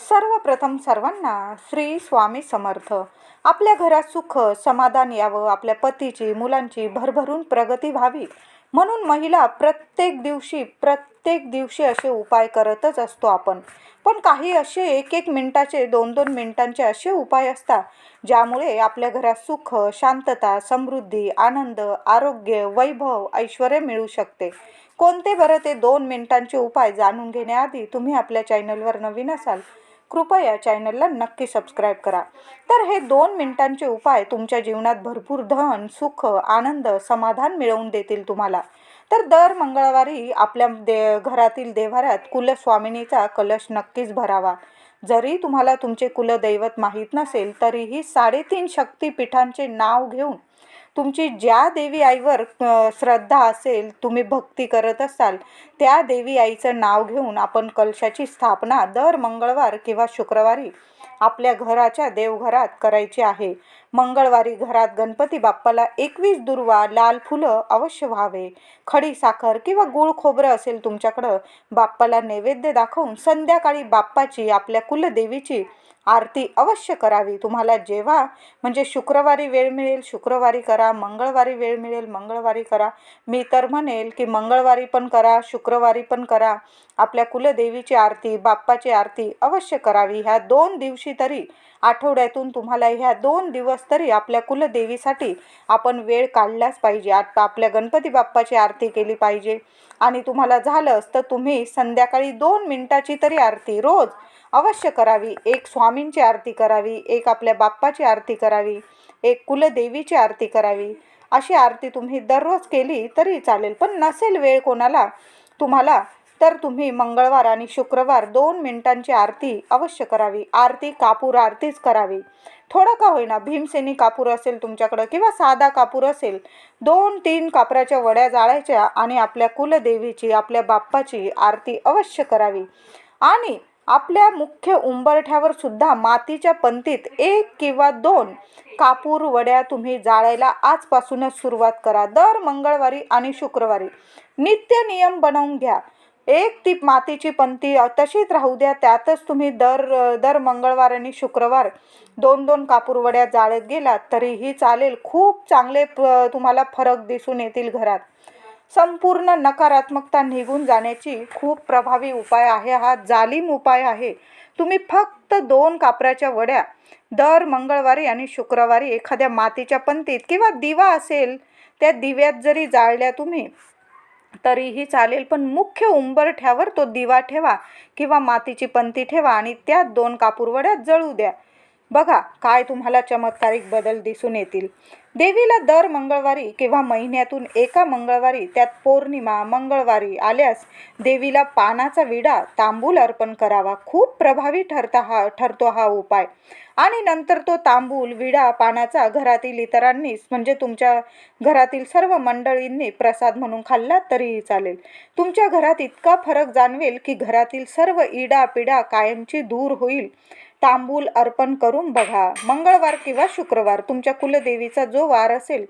सर्वप्रथम सर्वांना श्री स्वामी समर्थ. आपल्या घरात सुख समाधान यावं, आपल्या पतीची मुलांची भरभरून प्रगती व्हावी म्हणून महिला प्रत्येक दिवशी असे उपाय करतच असतो आपण. पण काही असे एक एक मिनिटाचे 2-2 मिनिटांचे असे उपाय असतात ज्यामुळे आपल्या घरात सुख, शांतता, समृद्धी, आनंद, आरोग्य, वैभव, ऐश्वर्य मिळू शकते. कोणते बरं ते 2 मिनिटांचे उपाय जाणून घेण्याआधी तुम्ही आपल्या चॅनलवर नवीन असाल कृपया चॅनलला नक्की सबस्क्राईब करा. तर हे 2 मिनिटांचे उपाय तुमच्या जीवनात भरपूर धन, सुख, आनंद, समाधान मिळवून देतील तुम्हाला. तर दर मंगळवारी आपल्या घरातील देव्हाऱ्यात कुलस्वामिनीचा कलश नक्कीच भरावा. जरी तुम्हाला तुमचे कुलदैवत माहीत नसेल तरीही 3.5 शक्तिपीठांचे नाव घेऊन तुमची ज्या देवी आईवर श्रद्धा असेल, तुम्ही भक्ती करत असाल त्या देवी आईचं नाव घेऊन आपण कलशाची स्थापना दर मंगळवार किंवा शुक्रवारी आपल्या घराच्या देवघरात करायची आहे. मंगळवारी घरात गणपती बाप्पाला 21 दुर्वा, लाल फुलं अवश्य व्हावे. खडी साखर किंवा गूळ खोबरं असेल तुमच्याकडं, बाप्पाला नैवेद्य दाखवून संध्याकाळी बाप्पाची, आपल्या कुलदेवीची आरती अवश्य करावी. तुम्हाला जेव्हा म्हणजे शुक्रवारी वेळ मिळेल शुक्रवारी करा, मंगळवारी वेळ मिळेल मंगळवारी करा. मी तर म्हणेल की मंगळवारी पण करा, शुक्रवारी पण करा. आपल्या कुलदेवीची आरती, बाप्पाची आरती अवश्य करावी. ह्या 2 दिवशी तरी आठवड्यातून तुम्हाला ह्या 2 दिवस तरी आपल्या कुलदेवीसाठी आपण वेळ काढलाच पाहिजे. आपल्या गणपती बाप्पाची आरती केली पाहिजे. आणि तुम्हाला झालंच तर तुम्ही संध्याकाळी 2 मिनिटाची तरी आरती रोज अवश्य करावी. एक स्वामींची आरती करावी, एक आपल्या बाप्पाची आरती करावी, एक कुलदेवीची आरती करावी. अशी आरती तुम्ही दररोज केली तरी चालेल. पण नसेल वेळ कोणाला तुम्हाला तर तुम्ही मंगळवार आणि शुक्रवार 2 मिनिटांची आरती अवश्य करावी. आरती कापूर आरतीच करावी. थोडा का होईना, भीमसेनी कापूर असेल तुमच्याकडं किंवा साधा कापूर असेल, 2-3 कापराच्या वड्या जाळायच्या आणि आपल्या कुलदेवीची, आपल्या बाप्पाची आरती अवश्य करावी. आणि आपल्या मुख्य उंबरठ्यावर सुद्धा मातीच्या पंतीत 1 किंवा 2 कापूर वड्या तुम्ही जाळायला आजपासूनच सुरुवात करा. दर मंगळवारी आणि शुक्रवारी नित्य नियम बनवून घ्या. एक ती मातीची पंती तशीच राहू द्या, त्यातच तुम्ही दर मंगळवार आणि शुक्रवार 2-2 कापूर वड्या जाळत गेलात तरीही चालेल. खूप चांगले तुम्हाला फरक दिसून येतील घरात. संपूर्ण नकारात्मकता निघून जाण्याची खूप प्रभावी उपाय आहे हा. जालिम उपाय आहे. तुम्ही फक्त 2 कापराच्या वड्या दर मंगळवारी आणि शुक्रवारी एखाद्या मातीच्या पंतीत किंवा दिवा असेल त्या दिव्यात जरी जाळल्या तुम्ही तरीही चालेल. पण मुख्य उंबरठ्यावर तो दिवा ठेवा किंवा मातीची पंती ठेवा आणि त्यात 2 कापूर वड्या जळू द्या. बघा काय तुम्हाला चमत्कारिक बदल दिसून येतील. देवीला दर मंगळवारी किंवा महिन्यातून एका मंगळवारी, त्यात पौर्णिमा मंगळवारी आल्यास देवीला पानाचा विडा, तांबूल अर्पण करावा. खूप प्रभावी ठरतो हा उपाय. आणि नंतर तो तांबूल, विडा, पानाचा घरातील इतरांनीच म्हणजे तुमच्या घरातील सर्व मंडळींनी प्रसाद म्हणून खाल्ला तरीही चालेल. तुमच्या घरात इतका फरक जाणवेल की घरातील सर्व इडा-पिडा कायमची दूर होईल. तांबूल अर्पण करून बघा. मंगळवार किंवा शुक्रवार तुमच्या कुलदेवीचा जो वार असेल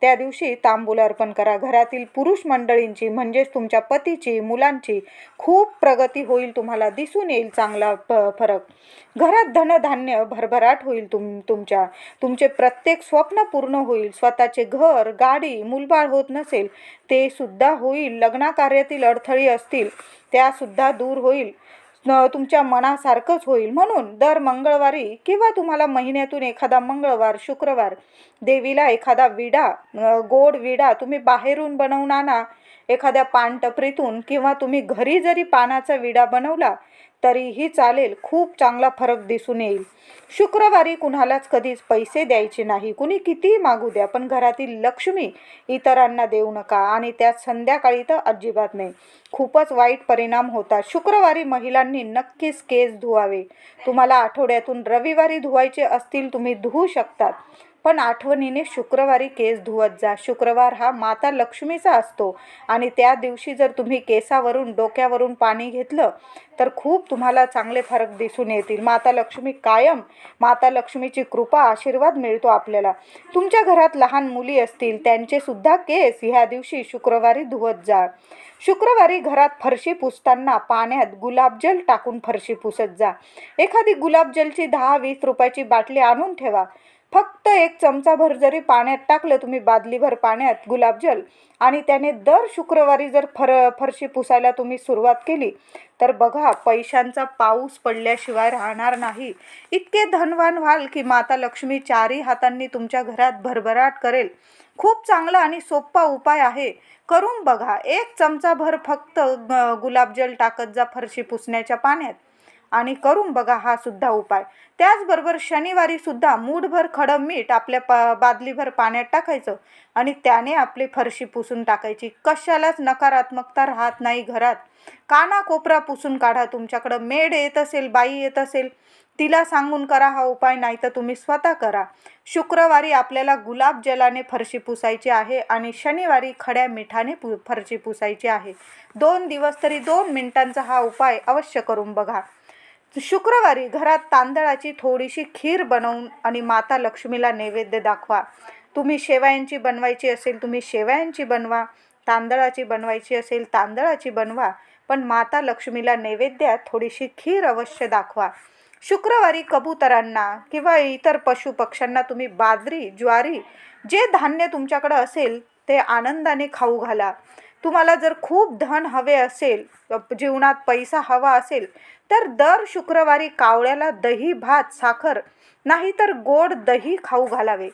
त्या दिवशी तांबूल अर्पण करा. घरातील पुरुष मंडळींची म्हणजेच तुमच्या पतीची, मुलांची खूप प्रगती होईल. तुम्हाला दिसून येईल चांगला फरक. घरात धनधान्य भरभराट होईल. तुमचे प्रत्येक स्वप्न पूर्ण होईल. स्वतःचे घर, गाडी, मुलबाळ होत नसेल ते सुद्धा होईल. लग्नाकार्यातील अडथळे असतील त्यासुद्धा दूर होईल. तुमच्या मनासारखंच होईल. म्हणून दर मंगळवारी किंवा तुम्हाला महिन्यातून एखादा मंगळवार, शुक्रवार देवीला एखादा विडा, गोड विडा तुम्ही बाहेरून बनवून आणा, एखाद्या पानटपरीतून, किंवा तुम्ही घरी जरी पानाचा विडा बनवला तरीही चालेल. खूप चांगला फरक दिसून येईल. शुक्रवारी कुणालाच कधीच पैसे द्यायचे नाही. कुणी कितीही मागू द्या, पण घरातील लक्ष्मी इतरांना देऊ नका. आणि त्यात संध्याकाळी तर अजिबात नाही. खूपच वाईट परिणाम होतात. शुक्रवारी महिलांनी नक्कीच केस धुवावे. तुम्हाला आठवड्यातून रविवारी धुवायचे असतील तुम्ही धुवू शकतात. पण आठवणीने शुक्रवारी केस धुवत जा. शुक्रवार हा माता लक्ष्मीचा असतो आणि त्या दिवशी जर तुम्ही केसावरून डोक्यावरून पाणी घेतलं तर खूप तुम्हाला चांगले फरक दिसून येतील. माता लक्ष्मीची कृपा आशीर्वाद मिळतो आपल्याला. तुमच्या घरात लहान मुली असतील त्यांचे सुद्धा केस ह्या दिवशी शुक्रवारी धुवत जा. शुक्रवारी घरात फरशी पुसताना पाण्यात गुलाबजल टाकून फरशी पुसत जा. एखादी गुलाबजलची 10-20 रुपयाची बाटली आणून ठेवा. फक्त 1 चमचाभर जरी पाण्यात टाकलं तुम्ही, बादलीभर पाण्यात गुलाबजल, आणि त्याने दर शुक्रवारी जर फरशी पुसायला तुम्ही सुरुवात केली तर बघा, पैशांचा पाऊस पडल्याशिवाय राहणार नाही. इतके धनवान व्हाल की माता लक्ष्मी चारही हातांनी तुमच्या घरात भरभराट करेल. खूप चांगला आणि सोपा उपाय आहे, करून बघा. 1 चमचाभर फक्त गुलाबजल टाकत जा फरशी पुसण्याच्या पाण्यात आणि करून बघा हा सुद्धा उपाय. त्याचबरोबर शनिवारी सुद्धा मूठभर खडं मीठ आपल्या बादलीभर पाण्यात टाकायचं आणि त्याने आपली फरशी पुसून टाकायची. कशालाच नकारात्मकता राहत नाही घरात. कानाकोपरा पुसून काढा. तुमच्याकडं मेड येत असेल, बाई येत असेल, तिला सांगून करा हा उपाय, नाही तर तुम्ही स्वतः करा. शुक्रवारी आपल्याला गुलाबजलाने फरशी पुसायची आहे आणि शनिवारी खड्या मिठाने फरशी पुसायची आहे. 2 दिवस तरी 2 मिनिटांचा हा उपाय अवश्य करून बघा. शुक्रवारी घरात तांदळाची थोडीशी खीर बनवून आणि माता लक्ष्मीला नैवेद्य दाखवा. तुम्ही शेवयांची बनवायची असेल तुम्ही शेवयांची बनवा, तांदळाची बनवायची असेल तांदळाची बनवा, पण माता लक्ष्मीला नैवेद्यात थोडीशी खीर अवश्य दाखवा. शुक्रवारी कबुतरांना किंवा इतर पशुपक्ष्यांना तुम्ही बाजरी, ज्वारी, जे धान्य तुमच्याकडं असेल ते आनंदाने खाऊ घाला. तुम्हाला जर खूप धन हवे असेल, जीवनात पैसा हवा असेल, तर दर शुक्रवारी कावळ्याला दही, भात, साखर नाही तर गोड दही खाऊ घालावे.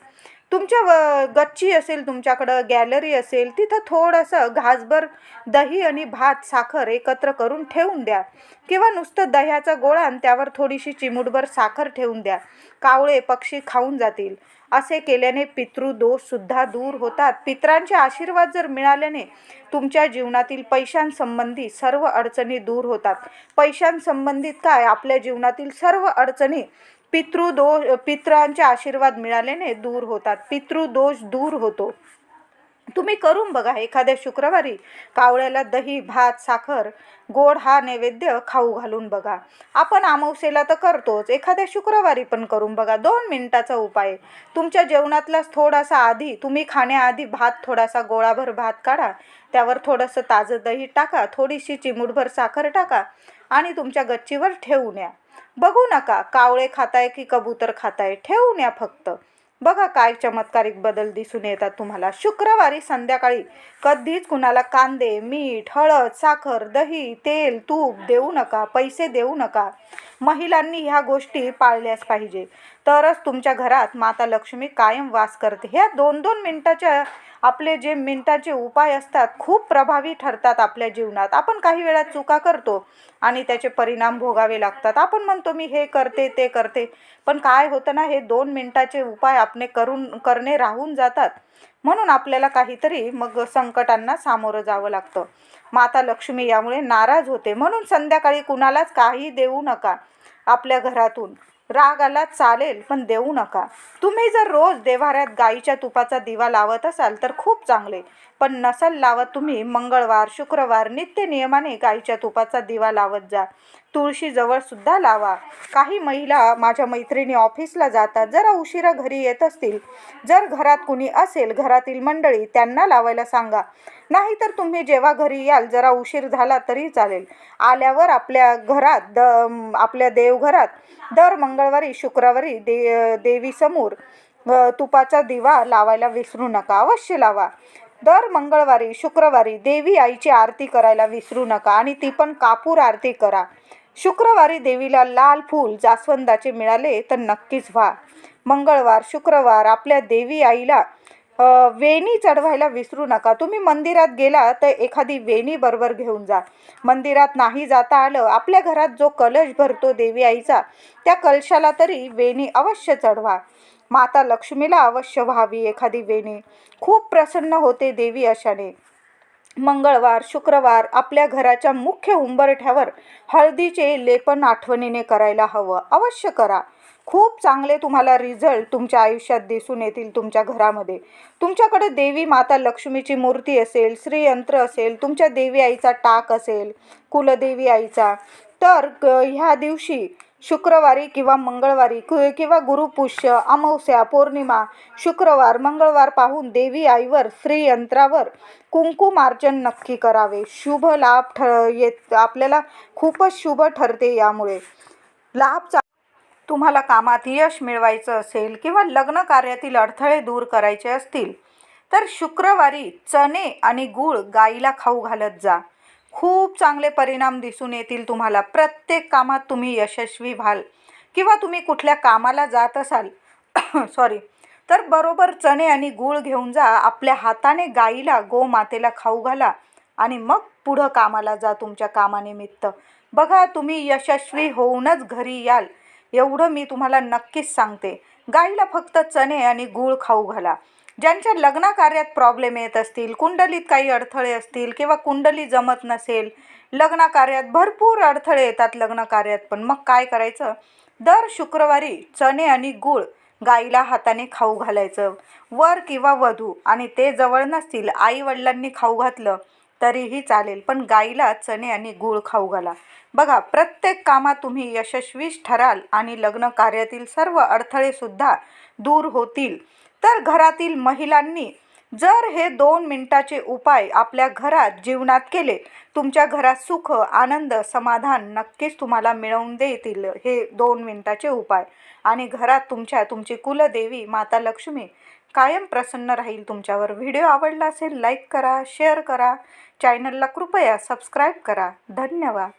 तुमच्या गच्ची असेल, तुमच्याकडं गॅलरी असेल, तिथं थोडंसं घासभर दही आणि भात, साखर एकत्र करून ठेवून द्या किंवा नुसतं दह्याचा गोळा आणि त्यावर थोडीशी चिमूटभर साखर ठेवून द्या. कावळे, पक्षी खाऊन जातील. असे केल्याने पितृदोषसुद्धा दूर होतात. पितरांचे आशीर्वाद जर मिळाल्याने तुमच्या जीवनातील पैशांसंबंधी सर्व अडचणी दूर होतात. पैशांसंबंधित काय, आपल्या जीवनातील सर्व अडचणी पितरांचे आशीर्वाद मिळाल्याने दूर होतात. पितृदोष दूर होतो. तुम्ही करून बघा. एखाद्या शुक्रवारी कावळ्याला दही, भात, साखर, गोड हा नैवेद्य खाऊ घालून बघा. आपण अमावस्येला तर करतोच, एखाद्या शुक्रवारी पण करून बघा. 2 मिनिटाचा उपाय. तुमच्या जेवणातलाच थोडासा आधी, तुम्ही खाण्याआधी थोडासा गोळाभर भात काढा, त्यावर थोडंसं ताजं दही टाका, थोडीशी चिमूटभर साखर टाका आणि तुमच्या गच्चीवर ठेवून या. बघू नका कावळे खाताय की कबूतर खाताय, ठेवून या फक्त. बघा काय चमत्कारिक बदल दिसून येतात तुम्हाला. शुक्रवारी संध्याकाळी कधीच कुणाला कांदे, मीठ, हळद, साखर, दही, तेल, तूप देऊ नका, पैसे देऊ नका. महिलांनी ह्या गोष्टी पाळल्याच पाहिजे, तरच तुमच्या घरात माता लक्ष्मी कायम वास करते. ह्या 2-2 मिनिटाच्या आपले जे मिनिटाचे उपाय असतात खूप प्रभावी ठरतात आपल्या जीवनात. आपण काही वेळा चुका करतो आणि त्याचे परिणाम भोगावे लागतात. आपण म्हणतो मी हे करते ते करते, पण काय होतं ना, हे 2 मिनिटाचे उपाय आपले करणे राहून जातात. म्हणून आपल्याला काहीतरी मग संकटांना सामोरं जावं लागतं. माता लक्ष्मी यामुळे नाराज होते. म्हणून संध्याकाळी कुणालाच काही देऊ नका आपल्या घरातून. राग आला चालेल पण देऊ नका. तुम्ही जर रोज देव्हाऱ्यात गाईच्या तुपाचा दिवा लावत असाल तर खूप चांगले, पण नसल लावत तुम्ही मंगळवार, शुक्रवार नित्य नियमाने गाईच्या तुपाचा दिवा लावत जा. तुळशीजवळ सुद्धा लावा. काही महिला, माझ्या मैत्रिणी ऑफिसला जातात, जरा उशिरा घरी येत असतील, जर घरात कुणी असेल, घरातील मंडळी, त्यांना लावायला सांगा. नाहीतर तुम्ही जेव्हा घरी याल जरा उशीर झाला तरी चालेल, आल्यावर आपल्या घरात आपल्या देवघरात दर मंगळवारी, शुक्रवारी देवीसमोर तुपाचा दिवा लावायला विसरू नका. अवश्य लावा. दर मंगळवारी, शुक्रवारी देवी आईची आरती करायला विसरू नका आणि ती पण कापूर आरती करा. शुक्रवारी देवीला लाल फूल जास्वंदाचे मिळाले तर नक्कीच व्हा. मंगळवार, शुक्रवार आपल्या देवी आईला वेणी चढवायला विसरू नका. तुम्ही मंदिरात गेला तर एखादी वेणी बरोबर घेऊन जा. मंदिरात नाही जाता आलं, आपल्या घरात जो कलश भरतो देवी आईचा, त्या कलशाला तरी वेणी अवश्य चढवा. माता लक्ष्मीला अवश्य व्हावी एखादी वेणी. खूप प्रसन्न होते देवी अशाने. मंगळवार, शुक्रवार आपल्या घराच्या मुख्य उंबरठ्यावर हळदीचे लेपन आठवणीने करायला हवं. अवश्य करा. खूप चांगले तुम्हाला रिझल्ट तुमच्या आयुष्यात दिसून येतील. तुमच्या घरामध्ये तुमच्याकडे देवी माता लक्ष्मीची मूर्ती असेल, श्रीयंत्र असेल, तुमच्या देवी आईचा टाक असेल, कुलदेवी आईचा, तर ह्या दिवशी शुक्रवारी किंवा मंगळवारी किंवा गुरुपुष्य, अमावस्या, पौर्णिमा, शुक्रवार, मंगळवार पाहून देवी आईवर श्रीयंत्रावर कुंकुमार्चन नक्की करावे. शुभ लाभ येत आपल्याला खूपच शुभ ठरते. यामुळे लाभ तुम्हाला कामात यश मिळवायचं असेल किंवा लग्न कार्यातील अडथळे दूर करायचे असतील तर शुक्रवारी चणे आणि गूळ गाईला खाऊ घालत जा. खूप चांगले परिणाम दिसून येतील तुम्हाला. प्रत्येक कामात तुम्ही यशस्वी व्हाल. किंवा तुम्ही कुठल्या कामाला जात असाल सॉरी, तर बरोबर चणे आणि गूळ घेऊन जा. आपल्या हाताने गाईला, गोमातेला खाऊ घाला आणि मग पुढं कामाला जा तुमच्या कामानिमित्त. बघा, तुम्ही यशस्वी होऊनच घरी याल, एवढं मी तुम्हाला नक्कीच सांगते. गाईला फक्त चणे आणि गूळ खाऊ घाला. ज्यांच्या लग्न कार्यात प्रॉब्लेम येत असतील, कुंडलीत काही अडथळे असतील किंवा कुंडली जमत नसेल, लग्न कार्यात भरपूर अडथळे येतात लग्न कार्यात, पण मग काय करायचं? दर शुक्रवारी चणे आणि गूळ गाईला हाताने खाऊ घालायचं. वर किंवा वधू आणि ते जवळ नसतील, आई वडिलांनी खाऊ घातलं तरीही चालेल, पण गाईला चणे आणि गूळ खाऊ घाला. बघा, प्रत्येक कामात तुम्ही यशस्वीच ठराल आणि लग्न कार्यातील सर्व अडथळे सुद्धा दूर होतील. तर घरातील महिलांनी जर हे 2 मिनिटाचे उपाय आपल्या घरात जीवनात केले, तुमच्या घरात सुख, आनंद, समाधान नक्कीच तुम्हाला मिळवून देतील हे 2 मिनिटाचे उपाय. आणि घरात तुमची कुलदेवी माता लक्ष्मी कायम प्रसन्न राहील तुमच्यावर. व्हिडिओ आवडला असेल लाईक करा, शेअर करा, चॅनलला कृपया सबस्क्राईब करा. धन्यवाद.